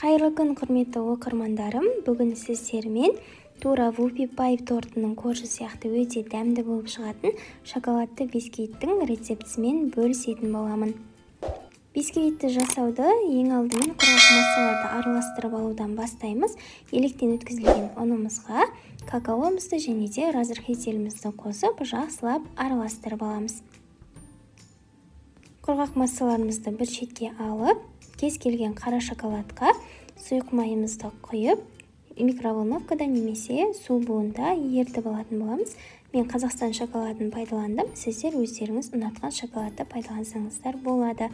Қайырлы күн, құрметті оқырмандарым. Бүгін сіздермен тура Вупи Пай тортының қожы сияқты өте дәмді болып шығатын шоколадты бисквиттің рецептісімен бөлісетін боламын. Бисквитті жасауды ең алдымен құрғақ массаларды араластырып алудан бастаймыз. Електен өткізілген ұнымызға какаомызды және де разрыхителімізді қосып, жақсылап араластырып аламыз. Құрғақ массаларымызды бір шетке алып, кез келген қара шоколадқа сұйық майымызды құйып, микроволновкада немесе су буында ерітіп алатын боламыз. Мен Қазақстан шоколадын пайдаландым. Сіздер өздеріңіз ұнатқан шоколадты пайдалансаңыздар болады.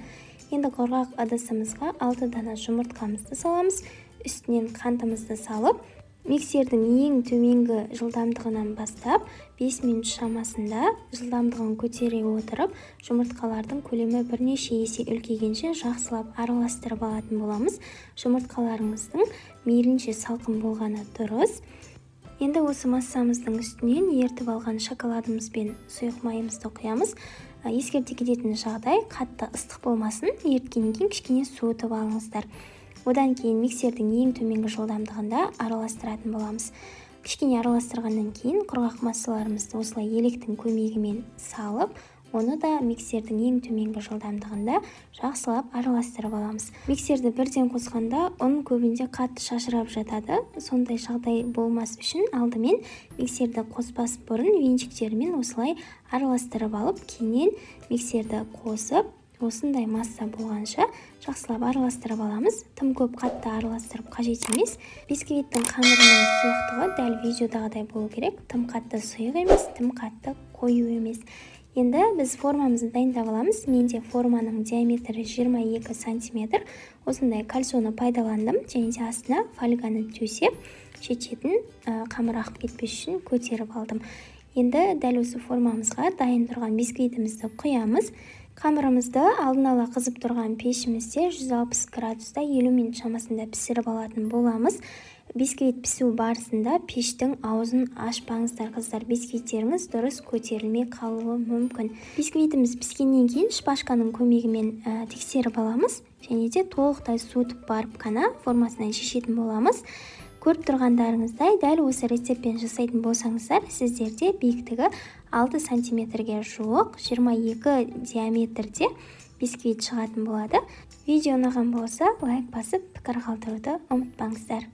Енді құрғақ ыдысымызға 6 дана жұмыртқамызды саламыз. Үстінен қантымызды салып, миксердің ең төменгі жылдамдығынан бастап 5 минут шамасында жылдамдығын көтере отырып, жұмыртқалардың көлемі бірнеше есе үлкейгенше жақсылап араластырып алатын боламыз. Жұмыртқаларыңыздың мейлінше салқын болғаны дұрыс. Енді осы массамыздың үстінен ерітіп алған шоколадымыз бен сұйық майымызды құямыз. Ескерте кететін жағдай, қатты ыстық болмасын, еріткеннен кейін кішкене суытып алыңыздар. Одан кейін миксердің ең төменгі жылдамдығында араластыратын боламыз. Кішкене араластырғаннан кейін құрғақ массаларымызды осылай електің көмегімен салып, оны да миксердің ең төменгі жылдамдығында жақсылап араластырып аламыз. Миксерді бірден қосқанда ұн көбінде қатты шашырап жатады. Сондай жағдай болмас үшін алдымен миксерді қоспас бұрын венчиктермен осылай араластырып алып, кейіннен миксерді қосып, осындай масса болғанша жақсылап араластырып аламыз. Тым көп қатты араластырып қажет емес. Бисквиттің қамырының сұйықтығы дәл видеодағыдай болу керек. Тым қатты сұйық емес, тым қатты қою емес. Енді біз формамызды дайындап аламыз. Менде форманың диаметрі 22 см. Осындай кальцоны пайдаландым. Және де астына фольганы төсеп, шет-шетін қамыр ағып кетпес үшін көтеріп алдым. Енді дәл осы формамызға дайын тұрған бисквитімізді құямыз. Қамырымызды алдын ала қызып тұрған пешімізде 160 градуста 50 минут шамасында пісіріп алатын боламыз. Бисквит пісу барысында пештің аузын ашпаңыздар, қыздар. Бисквиттеріңіз дұрыс көтерілмей қалуы мүмкін. Бисквитіміз піскеннен кейін шпажканың көмегімен тексеріп аламыз. Және де толықтай суытып барып қана формасынан шешетін боламыз. Көріп тұрғандарыңыздай, дәл осы рецептпен жасайтын болсаңыздар, сіздерде биіктігі 6 сантиметрге жуық, 22 диаметрде бисквит шығатын болады. Видео ұнаған болса, лайк басып, пікір қалдыруды ұмытпаңыздар.